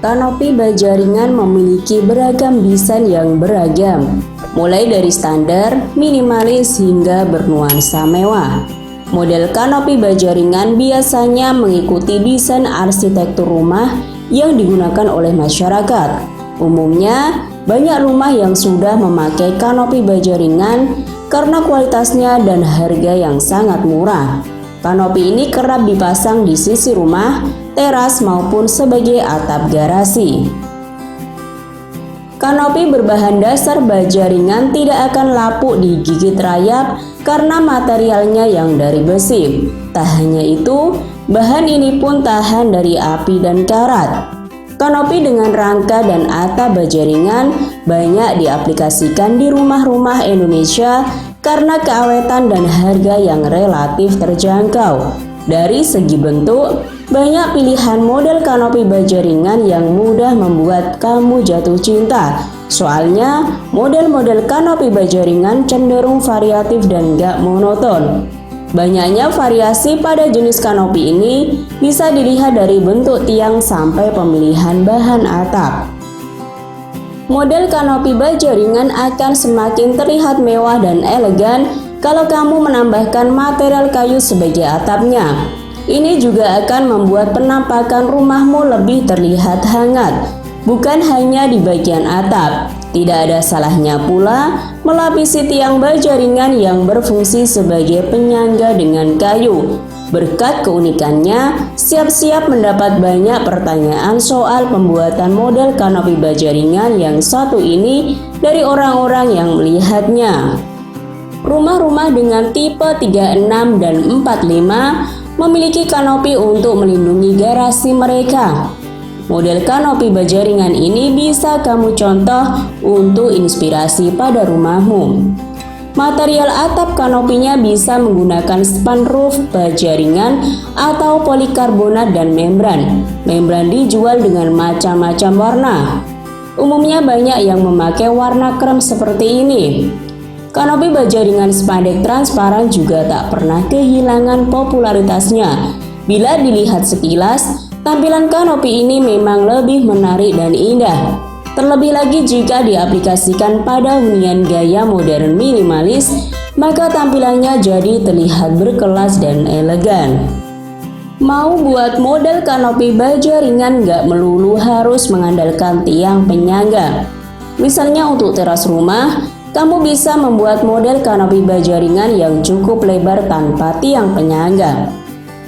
Kanopi baja ringan memiliki beragam desain yang beragam, mulai dari standar, minimalis, hingga bernuansa mewah. Model kanopi baja ringan biasanya mengikuti desain arsitektur rumah yang digunakan oleh masyarakat. Umumnya, banyak rumah yang sudah memakai kanopi baja ringan karena kualitasnya dan harga yang sangat murah. Kanopi ini kerap dipasang di sisi rumah, teras maupun sebagai atap garasi. Kanopi berbahan dasar baja ringan tidak akan lapuk digigit rayap karena materialnya yang dari besi. Tak hanya itu, bahan ini pun tahan dari api dan karat. Kanopi dengan rangka dan atap baja ringan banyak diaplikasikan di rumah-rumah Indonesia karena keawetan dan harga yang relatif terjangkau. Dari segi bentuk, banyak pilihan model kanopi baja ringan yang mudah membuat kamu jatuh cinta. Soalnya, model-model kanopi baja ringan cenderung variatif dan gak monoton. Banyaknya variasi pada jenis kanopi ini bisa dilihat dari bentuk tiang sampai pemilihan bahan atap. Model kanopi baja ringan akan semakin terlihat mewah dan elegan kalau kamu menambahkan material kayu sebagai atapnya. Ini juga akan membuat penampakan rumahmu lebih terlihat hangat, bukan hanya di bagian atap. Tidak ada salahnya pula melapisi tiang baja ringan yang berfungsi sebagai penyangga dengan kayu. Berkat keunikannya, siap-siap mendapat banyak pertanyaan soal pembuatan model kanopi baja ringan yang satu ini dari orang-orang yang melihatnya. Rumah-rumah dengan tipe 36 dan 45 memiliki kanopi untuk melindungi garasi mereka. Model kanopi baja ringan ini bisa kamu contoh untuk inspirasi pada rumahmu. Material atap kanopinya bisa menggunakan sunroof baja ringan atau polikarbonat dan membran. Membran dijual dengan macam-macam warna. Umumnya banyak yang memakai warna krem seperti ini. Kanopi baja ringan spandek transparan juga tak pernah kehilangan popularitasnya. Bila dilihat sekilas, tampilan kanopi ini memang lebih menarik dan indah. Terlebih lagi jika diaplikasikan pada hunian gaya modern minimalis, maka tampilannya jadi terlihat berkelas dan elegan. Mau buat model kanopi baja ringan nggak melulu harus mengandalkan tiang penyangga. Misalnya untuk teras rumah, kamu bisa membuat model kanopi baja ringan yang cukup lebar tanpa tiang penyangga.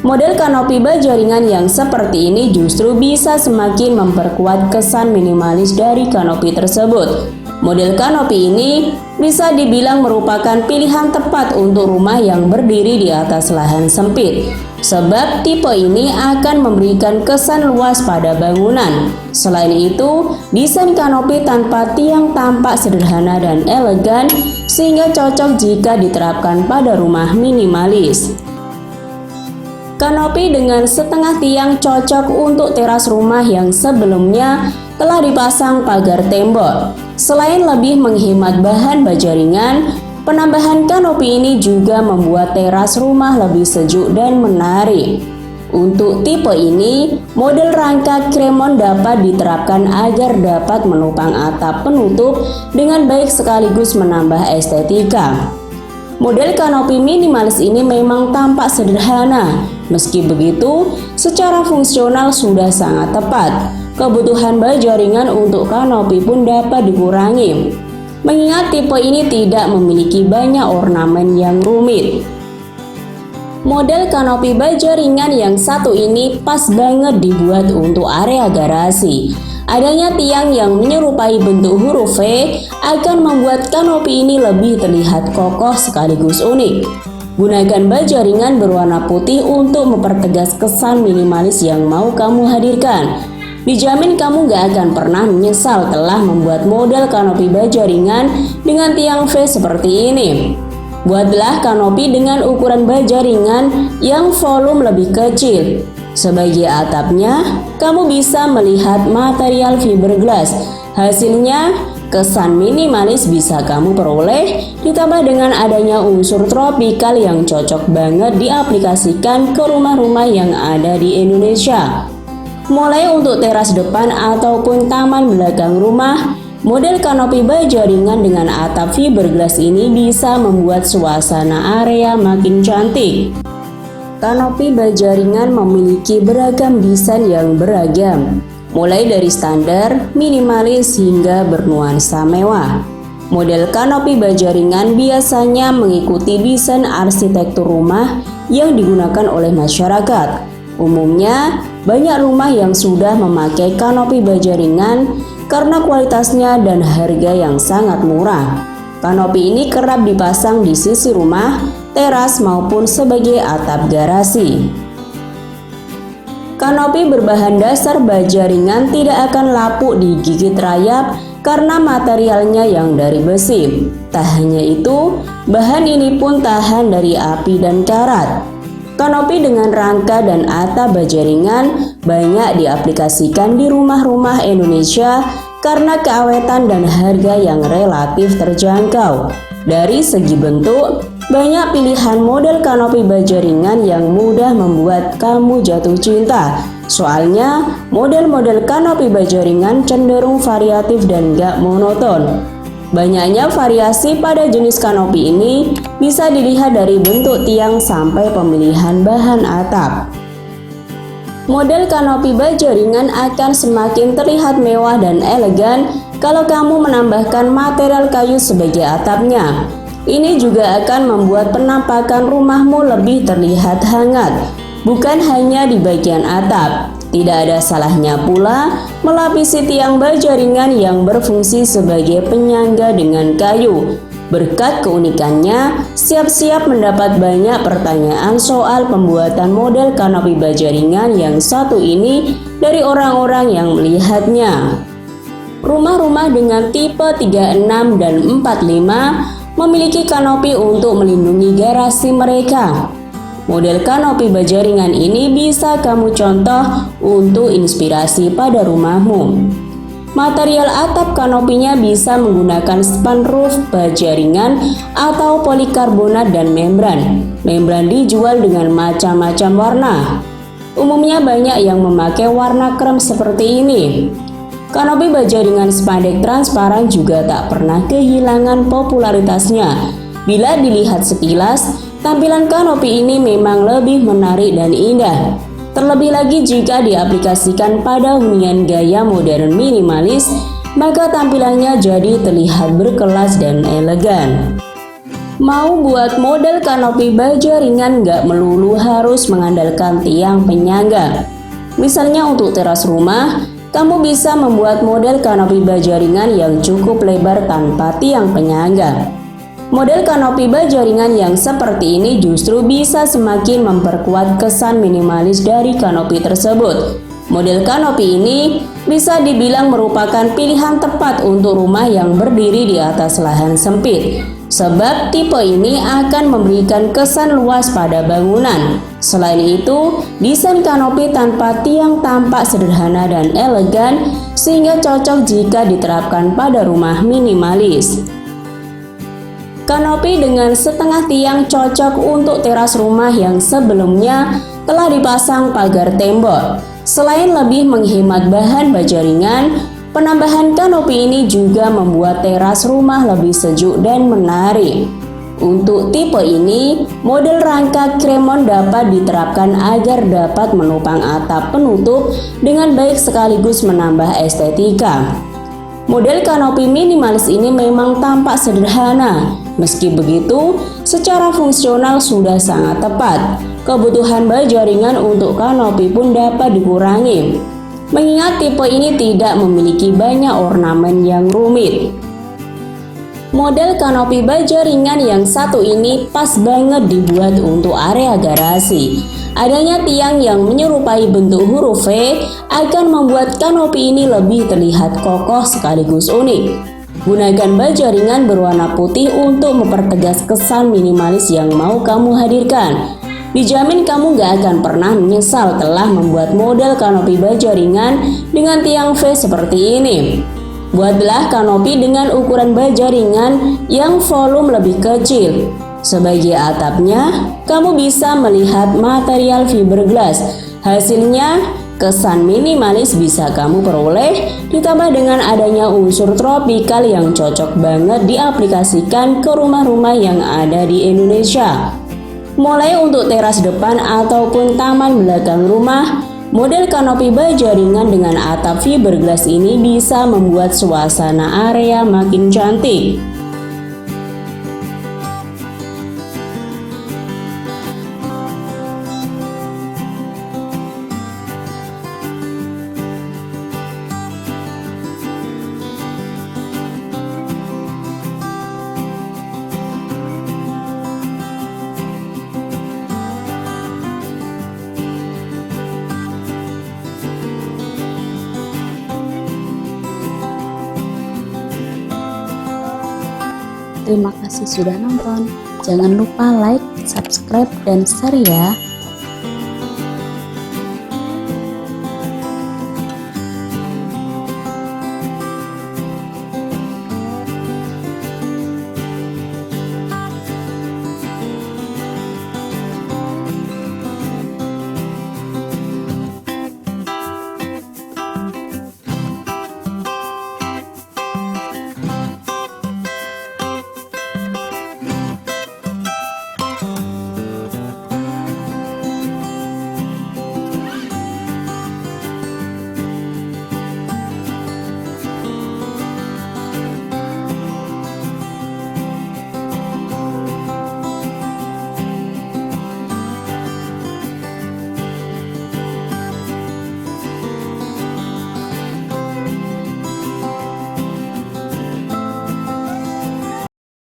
Model kanopi baja ringan yang seperti ini justru bisa semakin memperkuat kesan minimalis dari kanopi tersebut. Model kanopi ini bisa dibilang merupakan pilihan tepat untuk rumah yang berdiri di atas lahan sempit. Sebab tipe ini akan memberikan kesan luas pada bangunan. Selain itu, desain kanopi tanpa tiang tampak sederhana dan elegan sehingga cocok jika diterapkan pada rumah minimalis. Kanopi dengan setengah tiang cocok untuk teras rumah yang sebelumnya telah dipasang pagar tembok. Selain lebih menghemat bahan baja ringan, penambahan kanopi ini juga membuat teras rumah lebih sejuk dan menarik. Untuk tipe ini, model rangka kremon dapat diterapkan agar dapat menopang atap penutup dengan baik sekaligus menambah estetika. Model kanopi minimalis ini memang tampak sederhana, meski begitu secara fungsional sudah sangat tepat. Kebutuhan baja ringan untuk kanopi pun dapat dikurangi, mengingat tipe ini tidak memiliki banyak ornamen yang rumit. Model kanopi baja ringan yang satu ini pas banget dibuat untuk area garasi. Adanya tiang yang menyerupai bentuk huruf V akan membuat kanopi ini lebih terlihat kokoh sekaligus unik. Gunakan baja ringan berwarna putih untuk mempertegas kesan minimalis yang mau kamu hadirkan. Dijamin kamu gak akan pernah menyesal telah membuat model kanopi baja ringan dengan tiang V seperti ini. Buatlah kanopi dengan ukuran baja ringan yang volume lebih kecil. Sebagai atapnya, kamu bisa melihat material fiberglass. Hasilnya, kesan minimalis bisa kamu peroleh, ditambah dengan adanya unsur tropikal yang cocok banget diaplikasikan ke rumah-rumah yang ada di Indonesia. Mulai untuk teras depan ataupun taman belakang rumah, model kanopi baja ringan dengan atap fiberglass ini bisa membuat suasana area makin cantik. Kanopi baja ringan memiliki beragam desain yang beragam, mulai dari standar, minimalis, hingga bernuansa mewah. Model kanopi baja ringan biasanya mengikuti desain arsitektur rumah yang digunakan oleh masyarakat. Umumnya, banyak rumah yang sudah memakai kanopi baja ringan karena kualitasnya dan harga yang sangat murah. Kanopi ini kerap dipasang di sisi rumah, teras maupun sebagai atap garasi. Kanopi berbahan dasar baja ringan tidak akan lapuk digigit rayap karena materialnya yang dari besi. Tak hanya itu, bahan ini pun tahan dari api dan karat. Kanopi dengan rangka dan atap baja ringan banyak diaplikasikan di rumah-rumah Indonesia karena keawetan dan harga yang relatif terjangkau. Dari segi bentuk, banyak pilihan model kanopi baja ringan yang mudah membuat kamu jatuh cinta. Soalnya, model-model kanopi baja ringan cenderung variatif dan gak monoton. Banyaknya variasi pada jenis kanopi ini bisa dilihat dari bentuk tiang sampai pemilihan bahan atap. Model kanopi baja ringan akan semakin terlihat mewah dan elegan kalau kamu menambahkan material kayu sebagai atapnya. Ini juga akan membuat penampakan rumahmu lebih terlihat hangat, bukan hanya di bagian atap. Tidak ada salahnya pula melapisi tiang baja ringan yang berfungsi sebagai penyangga dengan kayu. Berkat keunikannya, siap-siap mendapat banyak pertanyaan soal pembuatan model kanopi baja ringan yang satu ini dari orang-orang yang melihatnya. Rumah-rumah dengan tipe 36 dan 45 memiliki kanopi untuk melindungi garasi mereka. Model kanopi baja ringan ini bisa kamu contoh untuk inspirasi pada rumahmu. Material atap kanopinya bisa menggunakan sunroof baja ringan atau polikarbonat dan membran. Membran dijual dengan macam-macam warna. Umumnya banyak yang memakai warna krem seperti ini. Kanopi baja ringan spandek transparan juga tak pernah kehilangan popularitasnya. Bila dilihat sekilas, tampilan kanopi ini memang lebih menarik dan indah. Terlebih lagi jika diaplikasikan pada hunian gaya modern minimalis, maka tampilannya jadi terlihat berkelas dan elegan. Mau buat model kanopi baja ringan nggak melulu harus mengandalkan tiang penyangga. Misalnya untuk teras rumah, kamu bisa membuat model kanopi baja ringan yang cukup lebar tanpa tiang penyangga. Model kanopi baja ringan yang seperti ini justru bisa semakin memperkuat kesan minimalis dari kanopi tersebut. Model kanopi ini bisa dibilang merupakan pilihan tepat untuk rumah yang berdiri di atas lahan sempit. Sebab tipe ini akan memberikan kesan luas pada bangunan. Selain itu, desain kanopi tanpa tiang tampak sederhana dan elegan sehingga cocok jika diterapkan pada rumah minimalis. Kanopi dengan setengah tiang cocok untuk teras rumah yang sebelumnya telah dipasang pagar tembok. Selain lebih menghemat bahan baja ringan, penambahan kanopi ini juga membuat teras rumah lebih sejuk dan menarik. Untuk tipe ini, model rangka kremon dapat diterapkan agar dapat menopang atap penutup dengan baik sekaligus menambah estetika. Model kanopi minimalis ini memang tampak sederhana, meski begitu secara fungsional sudah sangat tepat. Kebutuhan baja ringan untuk kanopi pun dapat dikurangi, mengingat tipe ini tidak memiliki banyak ornamen yang rumit. Model kanopi baja ringan yang satu ini pas banget dibuat untuk area garasi. Adanya tiang yang menyerupai bentuk huruf V akan membuat kanopi ini lebih terlihat kokoh sekaligus unik. Gunakan baja ringan berwarna putih untuk mempertegas kesan minimalis yang mau kamu hadirkan. Dijamin kamu gak akan pernah menyesal telah membuat model kanopi baja ringan dengan tiang V seperti ini. Buatlah kanopi dengan ukuran baja ringan yang volume lebih kecil. Sebagai atapnya, kamu bisa melihat material fiberglass. Hasilnya, Kesan minimalis bisa kamu peroleh, ditambah dengan adanya unsur tropikal yang cocok banget diaplikasikan ke rumah-rumah yang ada di Indonesia. Mulai untuk teras depan ataupun taman belakang rumah, model kanopi baja ringan dengan atap fiberglass ini bisa membuat suasana area makin cantik. Terima kasih sudah nonton. Jangan lupa like, subscribe, dan share ya.